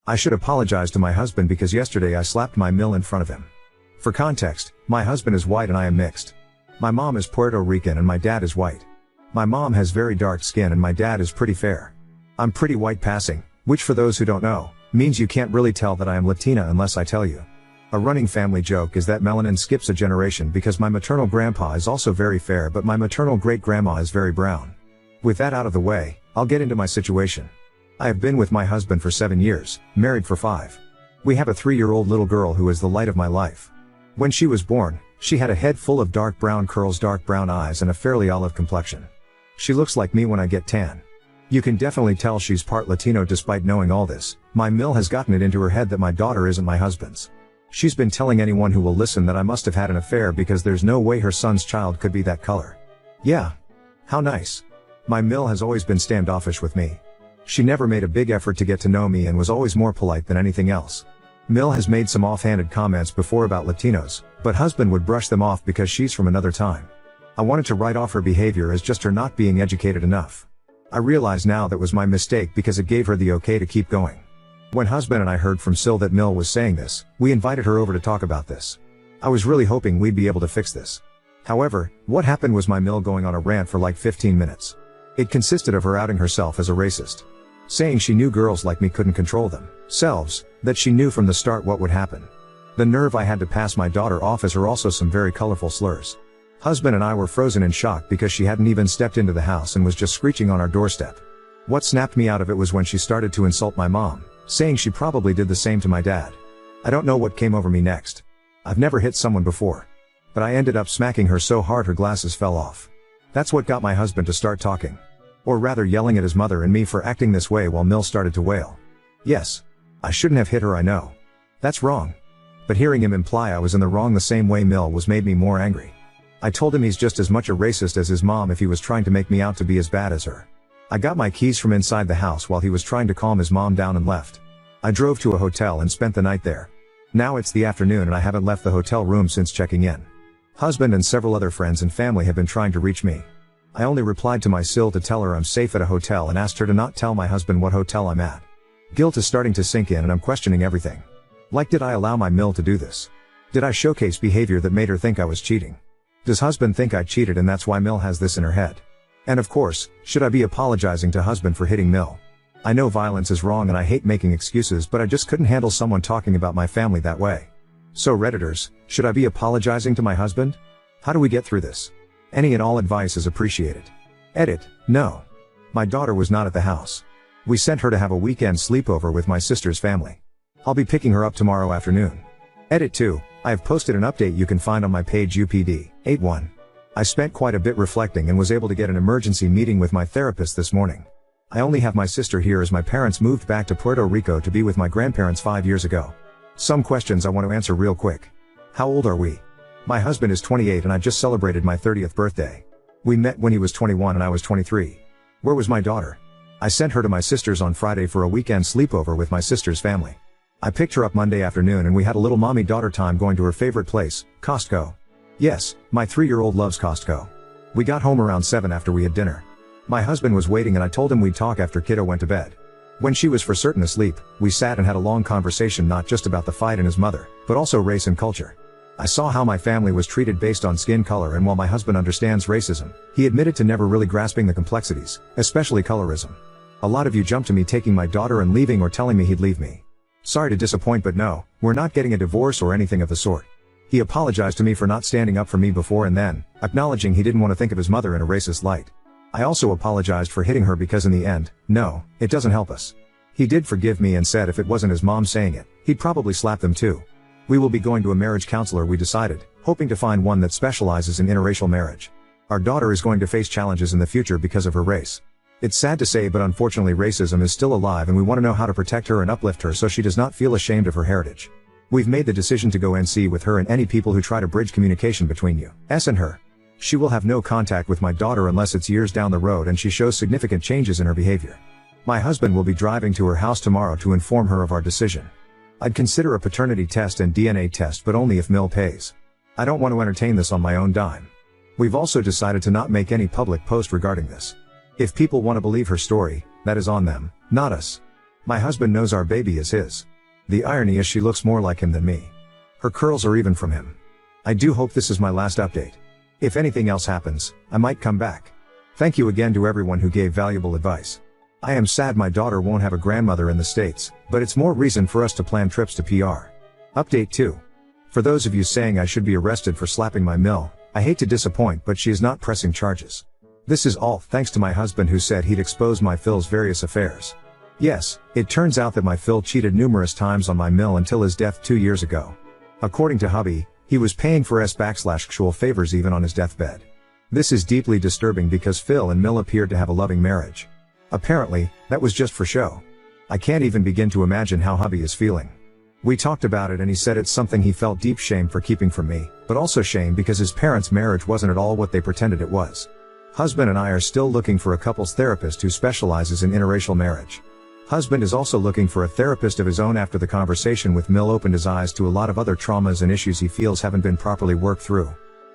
I should apologize to my husband because yesterday I slapped my mill in front of him. For context, my husband is white and I am mixed. My mom is Puerto Rican and my dad is white. My mom has very dark skin and my dad is pretty fair. I'm pretty white passing, which for those who don't know, means you can't really tell that I am Latina unless I tell you. A running family joke is that melanin skips a generation because my maternal grandpa is also very fair but my maternal great-grandma is very brown. With that out of the way, I'll get into my situation. I have been with my husband for 7 years, married for 5. We have a 3-year-old little girl who is the light of my life. When she was born, she had a head full of dark brown curls, dark brown eyes and a fairly olive complexion. She looks like me when I get tan. You can definitely tell she's part Latino. Despite knowing all this, my mill has gotten it into her head that my daughter isn't my husband's. She's been telling anyone who will listen that I must have had an affair because there's no way her son's child could be that color. Yeah. How nice. My mill has always been standoffish with me. She never made a big effort to get to know me and was always more polite than anything else. Mill has made some offhanded comments before about Latinos, but husband would brush them off because she's from another time. I wanted to write off her behavior as just her not being educated enough. I realize now that was my mistake because it gave her the okay to keep going. When husband and I heard from Sil that Mill was saying this, we invited her over to talk about this. I was really hoping we'd be able to fix this. However, what happened was my Mill going on a rant for like 15 minutes. It consisted of her outing herself as a racist. Saying she knew girls like me couldn't control themselves, that she knew from the start what would happen. The nerve I had to pass my daughter off as her, also some very colorful slurs. Husband and I were frozen in shock because she hadn't even stepped into the house and was just screeching on our doorstep. What snapped me out of it was when she started to insult my mom, saying she probably did the same to my dad. I don't know what came over me next. I've never hit someone before. But I ended up smacking her so hard her glasses fell off. That's what got my husband to start talking. Or rather yelling at his mother and me for acting this way while Mill started to wail. Yes. I shouldn't have hit her, I know. That's wrong. But hearing him imply I was in the wrong the same way Mill was made me more angry. I told him he's just as much a racist as his mom if he was trying to make me out to be as bad as her. I got my keys from inside the house while he was trying to calm his mom down and left. I drove to a hotel and spent the night there. Now it's the afternoon and I haven't left the hotel room since checking in. Husband and several other friends and family have been trying to reach me. I only replied to my Sil to tell her I'm safe at a hotel and asked her to not tell my husband what hotel I'm at. Guilt is starting to sink in and I'm questioning everything. Like, did I allow my Mill to do this? Did I showcase behavior that made her think I was cheating? Does husband think I cheated and that's why Mill has this in her head? And of course, should I be apologizing to husband for hitting Mill? I know violence is wrong and I hate making excuses, but I just couldn't handle someone talking about my family that way. So Redditors, should I be apologizing to my husband? How do we get through this? Any and all advice is appreciated. Edit, no. My daughter was not at the house. We sent her to have a weekend sleepover with my sister's family. I'll be picking her up tomorrow afternoon. Edit 2, I have posted an update you can find on my page UPD, 81. I spent quite a bit reflecting and was able to get an emergency meeting with my therapist this morning. I only have my sister here as my parents moved back to Puerto Rico to be with my grandparents 5 years ago. Some questions I want to answer real quick. How old are we? My husband is 28 and I just celebrated my 30th birthday. We met when he was 21 and I was 23. Where was my daughter? I sent her to my sister's on Friday for a weekend sleepover with my sister's family. I picked her up Monday afternoon and we had a little mommy-daughter time going to her favorite place, Costco. Yes, my 3-year-old loves Costco. We got home around 7 after we had dinner. My husband was waiting and I told him we'd talk after kiddo went to bed. When she was for certain asleep, we sat and had a long conversation not just about the fight and his mother, but also race and culture. I saw how my family was treated based on skin color, and while my husband understands racism, he admitted to never really grasping the complexities, especially colorism. A lot of you jumped to me taking my daughter and leaving or telling me he'd leave me. Sorry to disappoint, but no, we're not getting a divorce or anything of the sort. He apologized to me for not standing up for me before and then, acknowledging he didn't want to think of his mother in a racist light. I also apologized for hitting her because in the end, no, it doesn't help us. He did forgive me and said if it wasn't his mom saying it, he'd probably slap them too. We will be going to a marriage counselor, we decided, hoping to find one that specializes in interracial marriage. Our daughter is going to face challenges in the future because of her race. It's sad to say, but unfortunately racism is still alive and we want to know how to protect her and uplift her so she does not feel ashamed of her heritage. We've made the decision to go NC with her and any people who try to bridge communication between you and her. She will have no contact with my daughter unless it's years down the road and she shows significant changes in her behavior. My husband will be driving to her house tomorrow to inform her of our decision. I'd consider a paternity test and DNA test, but only if Mill pays. I don't want to entertain this on my own dime. We've also decided to not make any public post regarding this. If people want to believe her story, that is on them, not us. My husband knows our baby is his. The irony is she looks more like him than me. Her curls are even from him. I do hope this is my last update. If anything else happens, I might come back. Thank you again to everyone who gave valuable advice. I am sad my daughter won't have a grandmother in the States, but it's more reason for us to plan trips to PR. Update 2. For those of you saying I should be arrested for slapping my mill, I hate to disappoint, but she is not pressing charges. This is all thanks to my husband who said he'd expose my Phil's various affairs. Yes, it turns out that my Phil cheated numerous times on my mill until his death 2 years ago. According to hubby, he was paying for actual favors even on his deathbed. This is deeply disturbing because Phil and Mill appeared to have a loving marriage. Apparently, that was just for show. I can't even begin to imagine how hubby is feeling. We talked about it and he said it's something he felt deep shame for keeping from me, but also shame because his parents' marriage wasn't at all what they pretended it was. Husband and I are still looking for a couples therapist who specializes in interracial marriage. Husband is also looking for a therapist of his own after the conversation with Mill opened his eyes to a lot of other traumas and issues he feels haven't been properly worked through.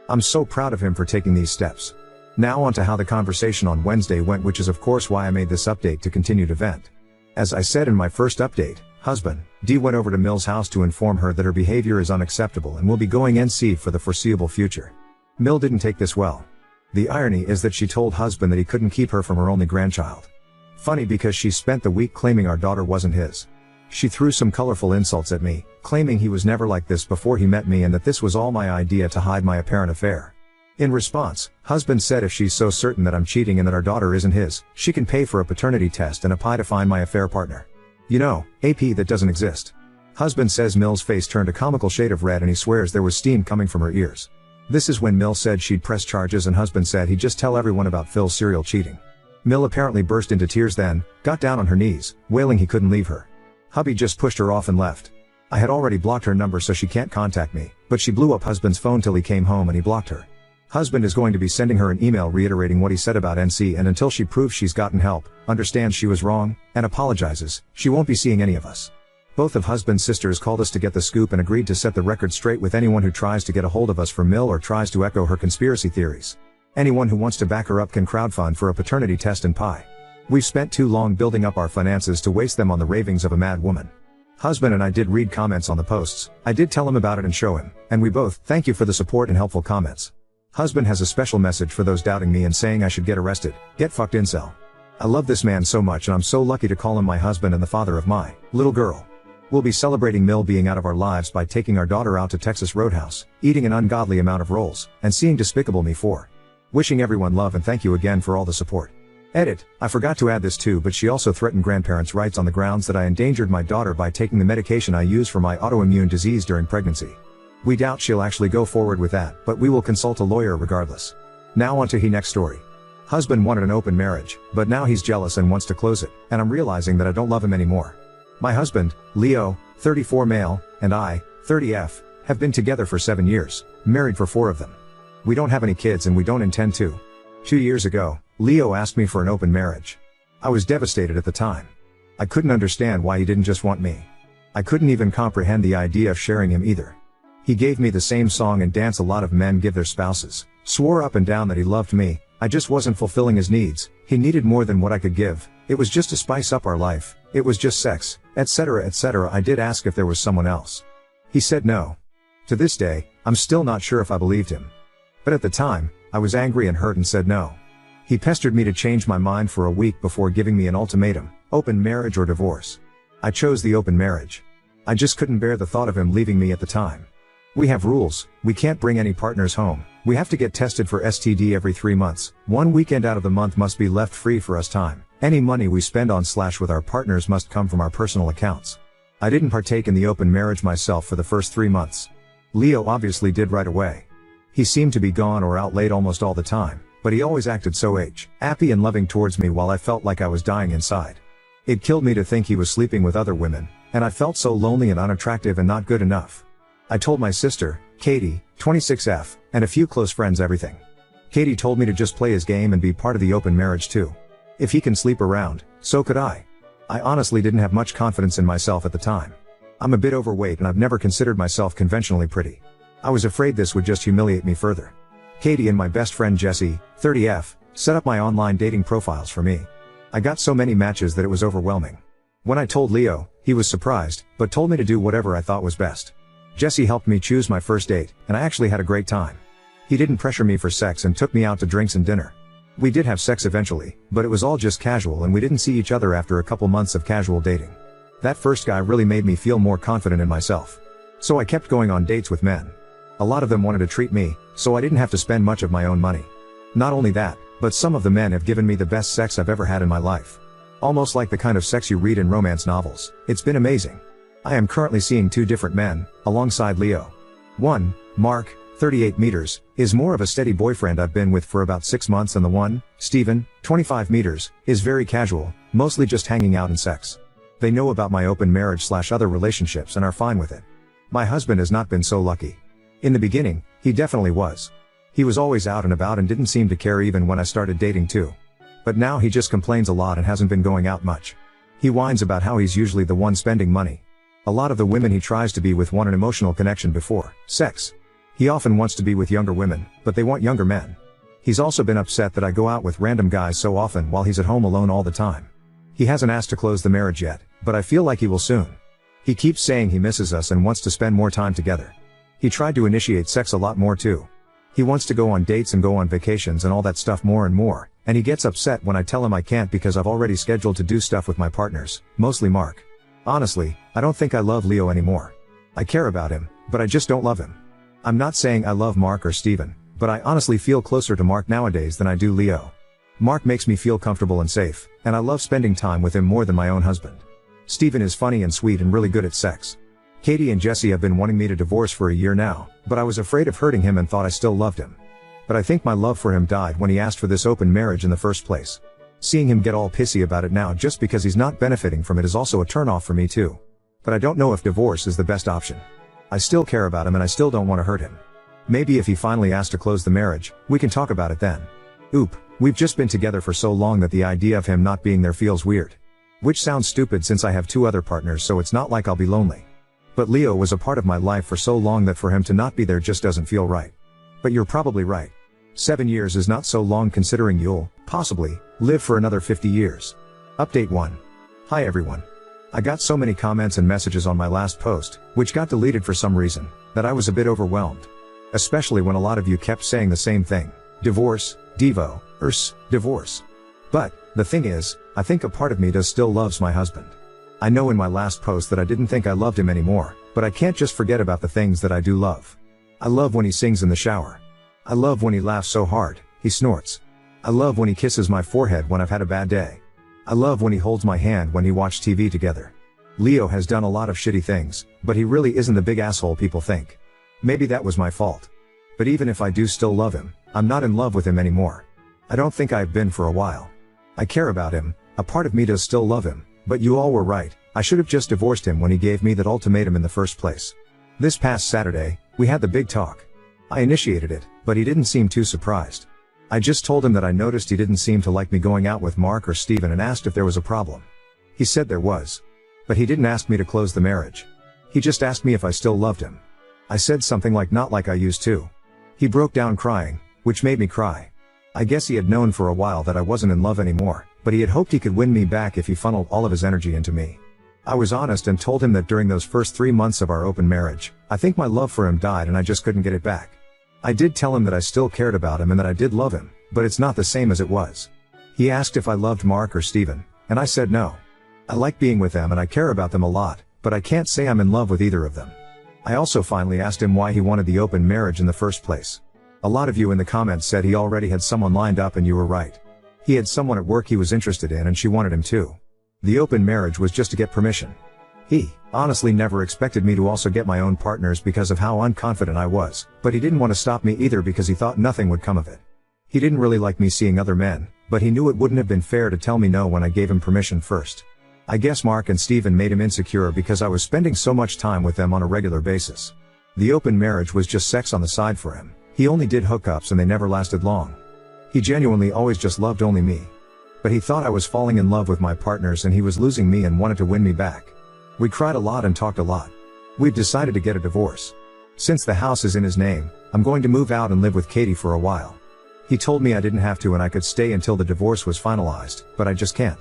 I'm so proud of him for taking these steps. Now on to how the conversation on Wednesday went, which is of course why I made this update to continue to vent. As I said in my first update, husband, D went over to Mill's house to inform her that her behavior is unacceptable and will be going NC for the foreseeable future. Mill didn't take this well. The irony is that she told husband that he couldn't keep her from her only grandchild. Funny because she spent the week claiming our daughter wasn't his. She threw some colorful insults at me, claiming he was never like this before he met me and that this was all my idea to hide my apparent affair. In response, husband said if she's so certain that I'm cheating and that our daughter isn't his, she can pay for a paternity test and a pie to find my affair partner. You know, AP that doesn't exist. Husband says Mill's face turned a comical shade of red and he swears there was steam coming from her ears. This is when Mill said she'd press charges and husband said he'd just tell everyone about Phil's serial cheating. Mill apparently burst into tears then, got down on her knees, wailing he couldn't leave her. Hubby just pushed her off and left. I had already blocked her number so she can't contact me, but she blew up husband's phone till he came home and he blocked her. Husband is going to be sending her an email reiterating what he said about NC, and until she proves she's gotten help, understands she was wrong, and apologizes, she won't be seeing any of us. Both of husband's sisters called us to get the scoop and agreed to set the record straight with anyone who tries to get a hold of us for Mill or tries to echo her conspiracy theories. Anyone who wants to back her up can crowdfund for a paternity test and pie. We've spent too long building up our finances to waste them on the ravings of a mad woman. Husband and I did read comments on the posts. I did tell him about it and show him, and we both thank you for the support and helpful comments. Husband has a special message for those doubting me and saying I should get arrested. Get fucked, incel. I love this man so much and I'm so lucky to call him my husband and the father of my little girl. We'll be celebrating Mill being out of our lives by taking our daughter out to Texas Roadhouse, eating an ungodly amount of rolls, and seeing Despicable Me 4. Wishing everyone love and thank you again for all the support. Edit. I forgot to add this too, but she also threatened grandparents' rights on the grounds that I endangered my daughter by taking the medication I use for my autoimmune disease during pregnancy. We doubt she'll actually go forward with that, but we will consult a lawyer regardless. Now on to his next story. Husband wanted an open marriage, but now he's jealous and wants to close it, and I'm realizing that I don't love him anymore. My husband, Leo, 34 male, and I, 30F, have been together for 7 years, married for 4 of them. We don't have any kids and we don't intend to. 2 years ago, Leo asked me for an open marriage. I was devastated at the time. I couldn't understand why he didn't just want me. I couldn't even comprehend the idea of sharing him either. He gave me the same song and dance a lot of men give their spouses, swore up and down that he loved me. I just wasn't fulfilling his needs. He needed more than what I could give. It was just to spice up our life. It was just sex, etc., etc. I did ask if there was someone else. He said no. To this day, I'm still not sure if I believed him. But at the time, I was angry and hurt and said no. He pestered me to change my mind for a week before giving me an ultimatum: open marriage or divorce. I chose the open marriage. I just couldn't bear the thought of him leaving me at the time. We have rules. We can't bring any partners home. We have to get tested for STD every 3 months. 1 weekend out of the month must be left free for us time. Any money we spend on / with our partners must come from our personal accounts. I didn't partake in the open marriage myself for the first 3 months. Leo obviously did right away. He seemed to be gone or out late almost all the time, but he always acted so happy and loving towards me while I felt like I was dying inside. It killed me to think he was sleeping with other women, and I felt so lonely and unattractive and not good enough. I told my sister, Katie, 26F, and a few close friends everything. Katie told me to just play his game and be part of the open marriage too. If he can sleep around, so could I. I honestly didn't have much confidence in myself at the time. I'm a bit overweight and I've never considered myself conventionally pretty. I was afraid this would just humiliate me further. Katie and my best friend Jessie, 30F, set up my online dating profiles for me. I got so many matches that it was overwhelming. When I told Leo, he was surprised, but told me to do whatever I thought was best. Jesse helped me choose my first date, and I actually had a great time. He didn't pressure me for sex and took me out to drinks and dinner. We did have sex eventually, but it was all just casual and we didn't see each other after a couple months of casual dating. That first guy really made me feel more confident in myself. So I kept going on dates with men. A lot of them wanted to treat me, so I didn't have to spend much of my own money. Not only that, but some of the men have given me the best sex I've ever had in my life. Almost like the kind of sex you read in romance novels. It's been amazing. I am currently seeing 2 different men, alongside Leo. One, Mark, 38 meters, is more of a steady boyfriend I've been with for about 6 months, and the one, Steven, 25 meters, is very casual, mostly just hanging out and sex. They know about my open marriage / other relationships and are fine with it. My husband has not been so lucky. In the beginning, he definitely was. He was always out and about and didn't seem to care even when I started dating too. But now he just complains a lot and hasn't been going out much. He whines about how he's usually the one spending money. A lot of the women he tries to be with want an emotional connection before sex. He often wants to be with younger women, but they want younger men. He's also been upset that I go out with random guys so often while he's at home alone all the time. He hasn't asked to close the marriage yet, but I feel like he will soon. He keeps saying he misses us and wants to spend more time together. He tried to initiate sex a lot more too. He wants to go on dates and go on vacations and all that stuff more and more, and he gets upset when I tell him I can't because I've already scheduled to do stuff with my partners, mostly Mark. Honestly, I don't think I love Leo anymore. I care about him, but I just don't love him. I'm not saying I love Mark or Steven, but I honestly feel closer to Mark nowadays than I do Leo. Mark makes me feel comfortable and safe, and I love spending time with him more than my own husband. Steven is funny and sweet and really good at sex. Katie and Jesse have been wanting me to divorce for a year now, but I was afraid of hurting him and thought I still loved him. But I think my love for him died when he asked for this open marriage in the first place. Seeing him get all pissy about it now just because he's not benefiting from it is also a turnoff for me too. But I don't know if divorce is the best option. I still care about him and I still don't want to hurt him. Maybe if he finally asks to close the marriage, we can talk about it then. Oop, we've just been together for so long that the idea of him not being there feels weird. Which sounds stupid since I have 2 other partners, so it's not like I'll be lonely. But Leo was a part of my life for so long that for him to not be there just doesn't feel right. But you're probably right. 7 years is not so long considering you'll, possibly, live for another 50 years. Update 1. Hi everyone. I got so many comments and messages on my last post, which got deleted for some reason, that I was a bit overwhelmed. Especially when a lot of you kept saying the same thing. Divorce, Devo, divorce. But, the thing is, I think a part of me does still loves my husband. I know in my last post that I didn't think I loved him anymore, but I can't just forget about the things that I do love. I love when he sings in the shower. I love when he laughs so hard, he snorts. I love when he kisses my forehead when I've had a bad day. I love when he holds my hand when we watch TV together. Leo has done a lot of shitty things, but he really isn't the big asshole people think. Maybe that was my fault. But even if I do still love him, I'm not in love with him anymore. I don't think I've been for a while. I care about him, a part of me does still love him, but you all were right, I should have just divorced him when he gave me that ultimatum in the first place. This past Saturday, we had the big talk. I initiated it, but he didn't seem too surprised. I just told him that I noticed he didn't seem to like me going out with Mark or Steven and asked if there was a problem. He said there was. But he didn't ask me to close the marriage. He just asked me if I still loved him. I said something like not like I used to. He broke down crying, which made me cry. I guess he had known for a while that I wasn't in love anymore, but he had hoped he could win me back if he funneled all of his energy into me. I was honest and told him that during those first 3 months of our open marriage, I think my love for him died and I just couldn't get it back. I did tell him that I still cared about him and that I did love him, but it's not the same as it was. He asked if I loved Mark or Steven, and I said no. I like being with them and I care about them a lot, but I can't say I'm in love with either of them. I also finally asked him why he wanted the open marriage in the first place. A lot of you in the comments said he already had someone lined up, and you were right. He had someone at work he was interested in and she wanted him too. The open marriage was just to get permission. He, honestly, never expected me to also get my own partners because of how unconfident I was, but he didn't want to stop me either because he thought nothing would come of it. He didn't really like me seeing other men, but he knew it wouldn't have been fair to tell me no when I gave him permission first. I guess Mark and Steven made him insecure because I was spending so much time with them on a regular basis. The open marriage was just sex on the side for him. He only did hookups and they never lasted long. He genuinely always just loved only me. But he thought I was falling in love with my partners and he was losing me and wanted to win me back. We cried a lot and talked a lot. We've decided to get a divorce. Since the house is in his name, I'm going to move out and live with Katie for a while. He told me I didn't have to and I could stay until the divorce was finalized, but I just can't.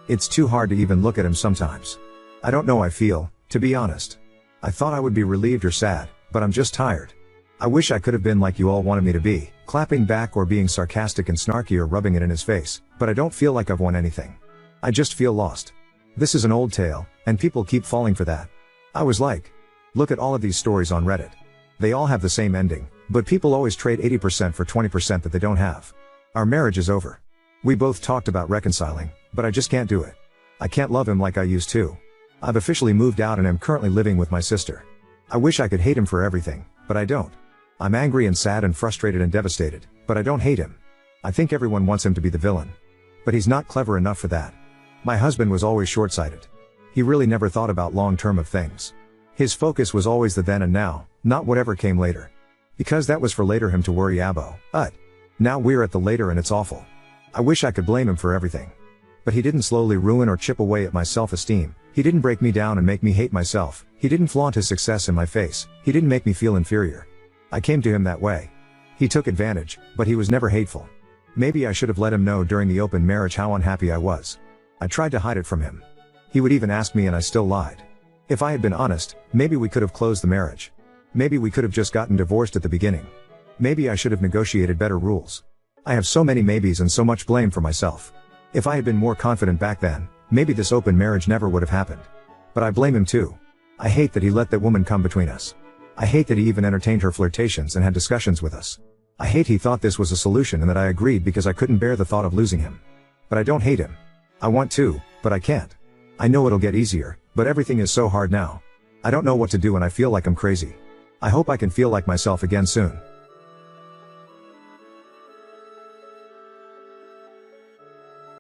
It's too hard to even look at him sometimes. I don't know how I feel, to be honest. I thought I would be relieved or sad, but I'm just tired. I wish I could have been like you all wanted me to be, clapping back or being sarcastic and snarky or rubbing it in his face, but I don't feel like I've won anything. I just feel lost. This is an old tale, and people keep falling for that. I was like, look at all of these stories on Reddit. They all have the same ending, but people always trade 80% for 20% that they don't have. Our marriage is over. We both talked about reconciling, but I just can't do it. I can't love him like I used to. I've officially moved out and am currently living with my sister. I wish I could hate him for everything, but I don't. I'm angry and sad and frustrated and devastated, but I don't hate him. I think everyone wants him to be the villain. But he's not clever enough for that. My husband was always short-sighted. He really never thought about long-term of things. His focus was always the then and now, not whatever came later. Because that was for later him to worry about. Now we're at the later and it's awful. I wish I could blame him for everything. But he didn't slowly ruin or chip away at my self-esteem. He didn't break me down and make me hate myself. He didn't flaunt his success in my face. He didn't make me feel inferior. I came to him that way. He took advantage, but he was never hateful. Maybe I should have let him know during the open marriage how unhappy I was. I tried to hide it from him. He would even ask me and I still lied. If I had been honest, maybe we could have closed the marriage. Maybe we could have just gotten divorced at the beginning. Maybe I should have negotiated better rules. I have so many maybes and so much blame for myself. If I had been more confident back then, maybe this open marriage never would have happened. But I blame him too. I hate that he let that woman come between us. I hate that he even entertained her flirtations and had discussions with us. I hate he thought this was a solution and that I agreed because I couldn't bear the thought of losing him. But I don't hate him. I want to, but I can't. I know it'll get easier, but everything is so hard now. I don't know what to do and I feel like I'm crazy. I hope I can feel like myself again soon.